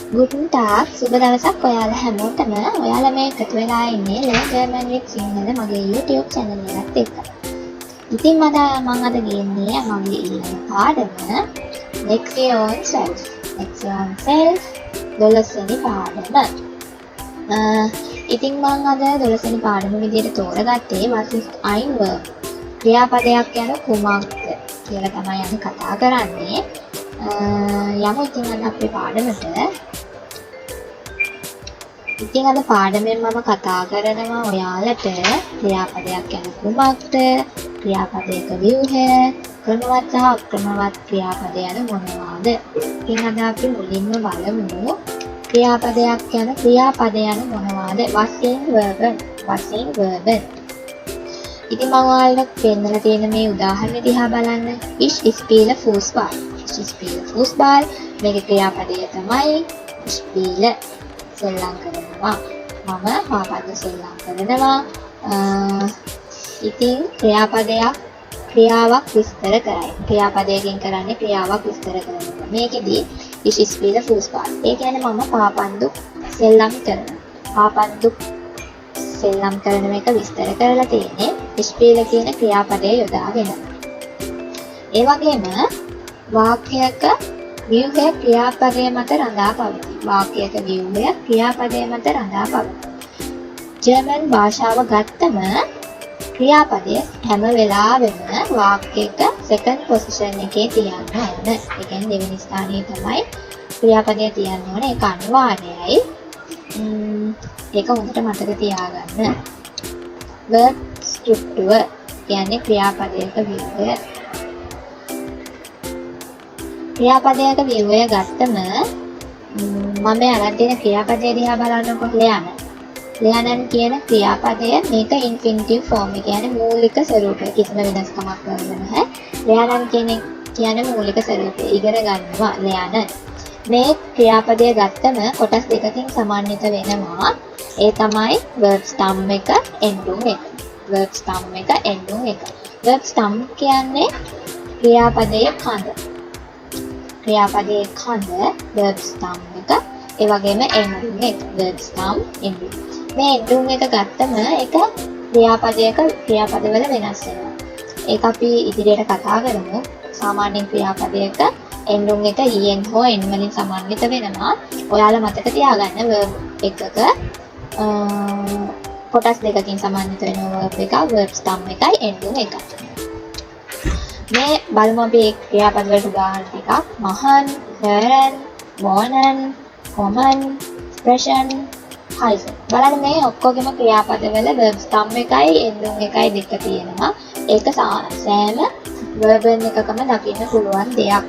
Guten Tag සුබ දවසක් ඔයාලා හැමෝටම. ඔයාලා මේ එකතු වෙලා ඉන්නේ Learn German with සිංහල මගේ YouTube channel එකත් එක්ක. ඉතින් මම අද ගියන්නේ මගේ ඊළඟ පාඩම Lexion Self. Lexion Self 12 වෙනි පාඩම. ඉතින් මම අද 12 වෙනි පාඩම විදිහට තෝරගත්තේ was is ein verb. ක්‍රියාපදයක් යන කුමක්ද කියලා තමයි අද කතා කරන්නේ. යමු ඉතින් අද අපේ පාඩමට. ඉතින් අද පාඩමෙන් මම කතා කරනවා ඔයාලට ක්‍රියාපදයක් යන කුමක්ද, ක්‍රියාපදයක ව්‍යුහය, ක්‍රමවත් සහ අක්‍රමවත් ක්‍රියාපද යන මොනවාද. ඉතින් අද අපි මුලින්ම බලමු ක්‍රියාපදයක් යන ක්‍රියාපද යන මොනවාද. වශයෙන් verb. ඉතින් මම ඔයාලට පෙන්නලා තියෙන මේ උදාහරණය දිහා බලන්න. Ich spiele Fußball. Ich spiele Fußball. මේකේ ක්‍රියාපදය තමයි spiele. සෙල්ලම් කරනවා. මම පාපද්ද සෙල්ලම් කරනවා. ඉතින් ක්‍රියාවක් විස්තර කරයි. ක්‍රියාපදයෙන් කරන්නේ ක්‍රියාවක් විස්තර කරනවා. මේකෙදි ich spiele Fußball. ඒ කියන්නේ මම පාපන්දු සෙල්ලම් කරනවා. පාපන්දු සෙල්ලම් කරන එක විස්තර කරලා තියෙන්නේ spiele කියන ක්‍රියාපදයේ යොදාගෙන. ඒ වගේම වාක්‍යයක ව්‍යුහය ක්‍රියාපදයේ මත රඳා පවතී. වාක්‍යයක ව්‍යුහය ක්‍රියාපදයේ මත රඳා පවතී. ජර්මන් භාෂාව ගත්තම ක්‍රියාපදය හැම වෙලාවෙම වාක්‍යයක second position එකේ තියන්න ඕන. ඒ කියන්නේ දෙවෙනි ස්ථානයේ තමයි ක්‍රියාපදය තියන්න ඕන. ඒක අනිවාර්යයි. ඒක හොඳට මතක තියාගන්න. verb structure කියන්නේ ක්‍රියාපදයක ව්‍යුහය. ක්‍රියාපදයක ව්‍යුහය ගත්තම මම අරන් තියෙන ක්‍රියාපදය දිහා බලනකොට ලියනන් කියන ක්‍රියාපදය මේක ඉන්ෆිනිටිව් ෆෝම් එක කියන්නේ මූලික ස්වරූපය. කිසිම වෙනස්කමක් කරන්නේ නැහැ. ලියනන් කියන්නේ මූලික ස්වරූපය. ඉගෙන ගන්නවා ලියනන්. මේ ක්‍රියාපදය ගත්තම කොටස් දෙකකින් සමන්විත වෙනවා. ඒ තමයි verb stem එක, endung එක. verb stem එක, endung එක. verb stem කියන්නේ ක්‍රියාපදයේ කඳ. ක්‍රියාපදයේ කඳ verb stem එක. ඒ වගේම endung එක. verb stem endung. මේ endung එක ගත්තම ඒක ක්‍රියාපදවල වෙනස් වෙනවා. ඒක අපි ඉදිරියට කතා කරමු. සාමාන්‍ය ක්‍රියාපදයක endung එක en හෝ n වලින් සමන්විත වෙනවා. ඔයාලා මතක තියාගන්න verb එකක කොටස් දෙකකින් සමන්විත වෙන verb එක verb stem එකයි endung එකයි. මේ බලමු අපි ක්‍රියාපද වලට උදාහරණ ටිකක්. machen, hören, wohnen, kommen, sprechen, heißen. බලන්න මේ ඔක්කොගෙම ක්‍රියාපදවල verb stem එකයි endung එකයි දෙක තියෙනවා. ඒක සෑම verb එකකම දකින්න පුළුවන් දෙයක්.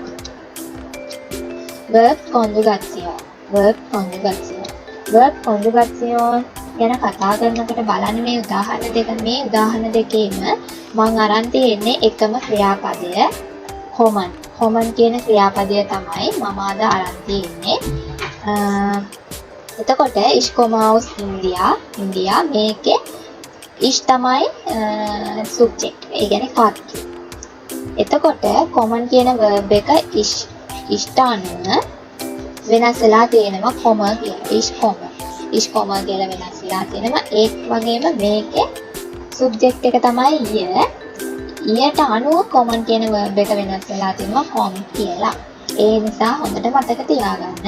Verbkonjugation ගැන කතා කරනකොට බලන්න මේ උදාහරණ දෙක. මේ උදාහරණ දෙකේම මම අරන් තියෙන්නේ එකම ක්‍රියාපදය kommen කියන ක්‍රියාපදය තමයි මම අද අරන් තියෙන්නේ. එතකොට ich komme aus India මේකේ ich තමයි subject. ඒ කියන්නේ කර්තෘ. එතකොට kommen කියන verb එක ඉෂ්ට අනුව වෙනස් වෙලා තියෙනවා කොම කියලා. ich komme කියලා වෙනස් වෙලා තියෙනවා. ඒ වගේම මේකේ subject එක තමයි ඊට අනුව common කියන verb එක වෙනස් වෙලා තියෙනවා com කියලා. ඒ නිසා හොඳට මතක තියාගන්න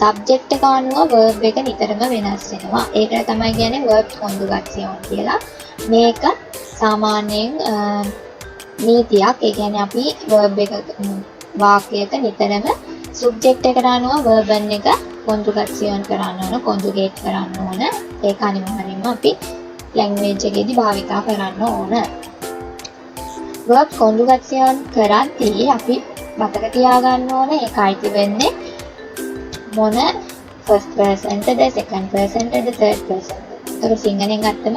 subject එක අනුව verb එක නිතරම වෙනස් වෙනවා. ඒකට තමයි කියන්නේ verb conjugation කියලා. මේක සාමාන්‍යයෙන් නීතියක්. ඒ කියන්නේ අපි verb එක වාක්‍යයක නිතරම subject එකට අනුව verb එක conjugation කරන්න ඕන, conjugate කරන්න ඕන. ඒක අනිවාර්යයෙන්ම අපි language එකේදී භාවිතා කරන්න ඕන. verb conjugation කරද්දී අපි මතක තියාගන්න ඕන ඒක අයිති වෙන්නේ මොන first person ද, second person ද, third person ද. ඒක සිංහලෙන් ගත්තම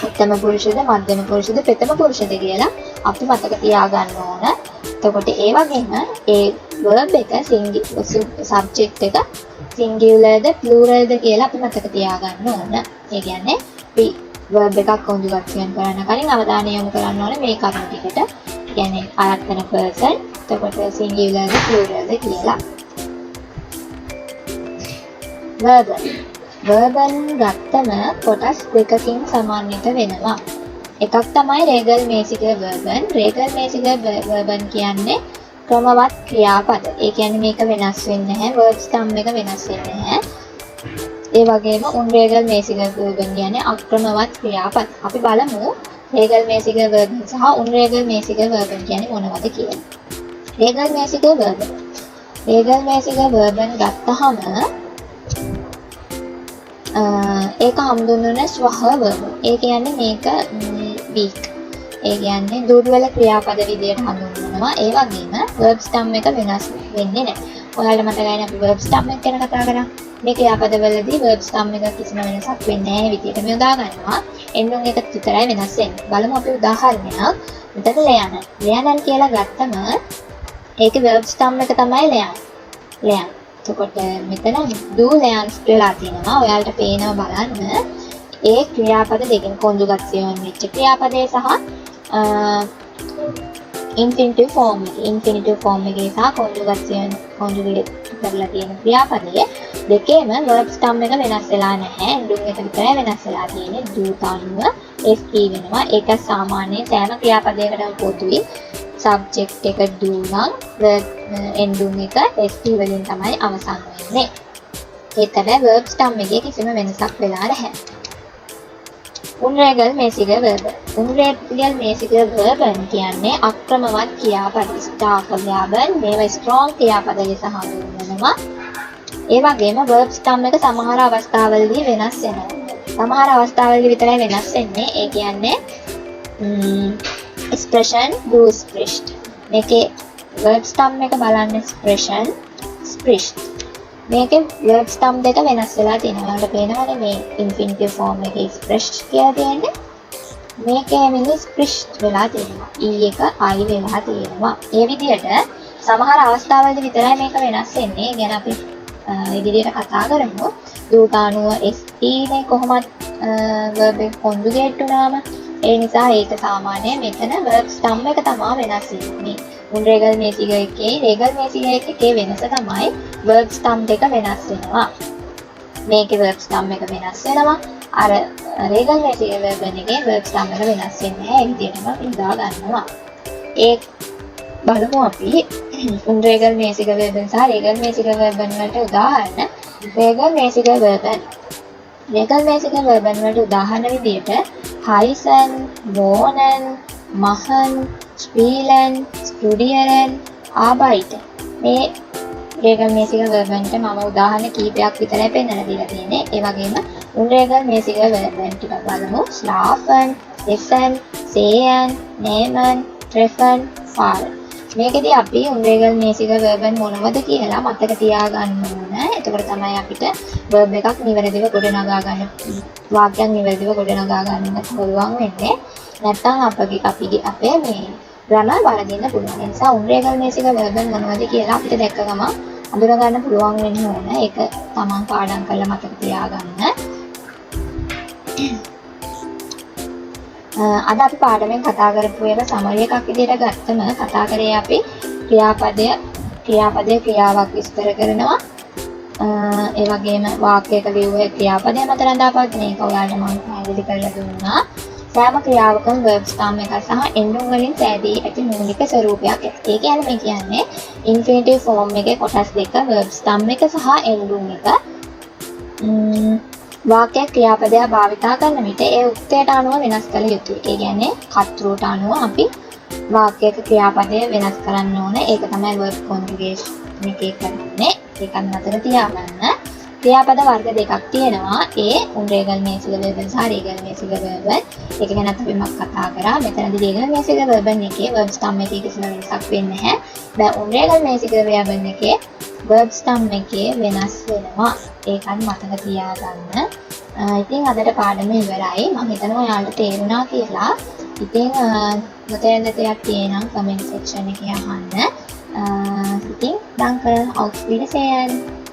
උත්තම පුරුෂද, මධ්‍යම පුරුෂද, ප්‍රථම පුරුෂද කියලා අපි මතක තියාගන්න ඕන. එතකොට ඒ වගේම ඒ verb එක subject එක singular ද plural ද කියලා අපි මතක තියාගන්න ඕන. ඒ කියන්නේ අපි verb එකක් conjugation කරන්න කලින් අවධානය යොමු කරන්න ඕනේ මේ කරුණු ටිකට. කියන්නේ අරක් වෙන person, එතකොට singular ද plural ද කියලා. verben ගත්තම කොටස් දෙකකින් සමන්විත වෙනවා. එකක් තමයි regelmäßige verben. regelmäßige verben කියන්නේ ක්‍රමවත් ක්‍රියාපද. ඒ කියන්නේ මේක වෙනස් වෙන්නේ නැහැ. verb stem එක වෙනස් වෙන්නේ නැහැ. ඒ වගේම unregelmäßige verben කියන්නේ අක්‍රමවත් ක්‍රියාපද. අපි බලමු regelmäßige verben සහ unregelmäßige verben කියන්නේ මොනවද කියලා. regelmäßige verben. regelmäßige verben ගත්තහම ඒක හඳුන්වන ස්වහ verb. ඒ කියන්නේ මේක weak. ඒ කියන්නේ දුර්වල ක්‍රියාපද විදියට හඳුන්වනවා. ඒ වගේම verb stem එක වෙනස් වෙන්නේ නැහැ. ඔයාලට මතකයිනේ අපි verb stem එක ගැන කතා කරා. මේ ක්‍රියාපදවලදී verb stem එක කිසිම වෙනසක් වෙන්නේ නැහැ විදියට මේ උදා ගන්නවා. ending එක විතරයි වෙනස් වෙන්නේ. බලමු අපි උදාහරණයක්. මෙතන lernen. lernen කියලා ගත්තම ඒකේ verb stem එක තමයි lernen. එතකොට මෙතන do lerns කියලා තියෙනවා. ඔයාලට පේනවා බලන්න. ඒ ක්‍රියාපද දෙකෙන් conjugation වෙච්ච ක්‍රියාපදේ සහ infinitive form එකේ සහ conjugate කරලා තියෙන ක්‍රියාපදයේ දෙකේම verb stem එක වෙනස් වෙලා නැහැ. ending එක විතරයි වෙනස් වෙලා තියෙන්නේ. do තනුව st වෙනවා. ඒක සාමාන්‍යයෙන් සෑම ක්‍රියාපදයකටම පොදුයි. subject එක do නම් verb ending එක st වලින් තමයි අවසන් වෙන්නේ. ඒතර verb stem එකේ කිසිම වෙනසක් වෙලා නැහැ. unregelmäßige verben. unregelmäßige verben කියන්නේ අක්‍රමවත් ක්‍රියාපද. stark verben මේවා strong ක්‍රියාපද ලෙස හඳුන්වනවා. ඒ වගේම verb stem එක සමහර අවස්ථාවලදී වෙනස් වෙනවා. සමහර අවස්ථාවලදී විතරයි වෙනස් වෙන්නේ. ඒ කියන්නේ expression do spricht. මේකේ verb stem එක බලන්න expression spricht. මේකේ verb stem දෙක වෙනස් වෙලා තියෙනවා. ඔයාලට පේනවනේ මේ infinitive form එකේ expressed කියලා තියෙන්නේ. මේකේ මෙන්න spricht වෙලා තියෙනවා. e එක i වෙලා තියෙනවා. ඒ විදිහට සමහර අවස්ථාවලදී විතරයි මේක වෙනස් වෙන්නේ. ඒ ගැන අපි ඉදිරියට කතා කරමු. දූතානුව st නේ කොහොමත් verb එක conjugate වුණාම ඒ නිසා ඒක සාමාන්‍යයෙන් මෙතන verb stem එක තමයි වෙනස් වෙන්නේ. unregelmäßige එකේ regelmäßige එකේ වෙනස තමයි verb stem දෙක වෙනස් වෙනවා. මේකේ verb stem එක වෙනස් වෙනවා. අර regelmäßige verben එකේ verb stem එක වෙනස් වෙන්නේ නැහැ. ඒ විදිහටම ඉඳා ගන්නවා. ඒ බලමු අපි unregelmäßige verben සහ regelmäßige verben වලට උදාහරණ. regelmäßige verben. regelmäßige verben වලට උදාහරණ විදිහට heißen, wohnen, machen, spielen, studieren, arbeiten. මේ regelmäßige verben ට මම උදාහරණ කීපයක් විතරයි පෙන්නලා දීලා තියෙන්නේ. ඒ වගේම unregelmäßige verben ටික බලමු. schlafen, essen, sehen, nehmen, treffen, fahren. මේකෙදී අපි unregelmäßige verben මොනවද කියලා මතක තියාගන්න ඕන. එතකොට තමයි අපිට verb එකක් නිවැරදිව ගොඩනගා ගන්න වාක්‍යයක් නිවැරදිව ගොඩනගා ගන්න පුළුවන් වෙන්නේ. නැත්නම් අපේ මේ grammar වරදින්න පුළුවන්. ඒ නිසා unregelmäßige verben මොනවද කියලා අපිට දැක්ක ගමන් අඳුර ගන්න පුළුවන් වෙන්න ඕන. ඒක තමන් පාඩම් කරලා මතක තියාගන්න. අද අපි පාඩමෙන් කතා කරපු ඒවා සමරි එකක් විදිහට ගත්තම කතා කරේ අපි ක්‍රියාපදයේ ක්‍රියාවක් විස්තර කරනවා. ඒ වගේම වාක්‍යයක ලියුවේ ක්‍රියාපදයේ මත රඳාපවතින එක ඔයාලට මම පැහැදිලි කරලා දුන්නා. සෑම ක්‍රියාවකම verb stem එක සහ ending වලින් සෑදී ඇති මූලික ස්වරූපයක්. ඒ කියන්නේ infinitive form එකේ කොටස් දෙක verb stem එක සහ ending එක වාක්‍ය ක්‍රියාපදය භාවිතා කරන විට ඒ උක්තයට අනුව වෙනස් කළ යුතුයි. ඒ කියන්නේ කර්තෘට අනුව අපි වාක්‍යයක ක්‍රියාපදය වෙනස් කරන්න ඕන. ඒක තමයි verbkonjugation එකේ කරන්නේ. ඒක අතර තියාගන්න. ක්‍රියාපද වර්ග දෙකක් තියෙනවා. ඒ unregelmäßige verben සහ regelmäßige verben. ඒක ගැන අපි කතා කරා. මෙතනදී regelmäßige verben එකේ verb stem එකේ කිසිම වෙනසක් වෙන්නේ නැහැ. දැන් unregelmäßige verben එකේ verb stem එකේ වෙනස් වෙනවා. ඒකත් මතක තියාගන්න. ඉතින් අදට පාඩම ඉවරයි. මම හිතනවා ඔයාලට තේරුණා කියලා. ඉතින් නොතේරෙන දෙයක් තියෙනම් comment section එකේ අහන්න. ඉතින් danke auf Wiedersehen.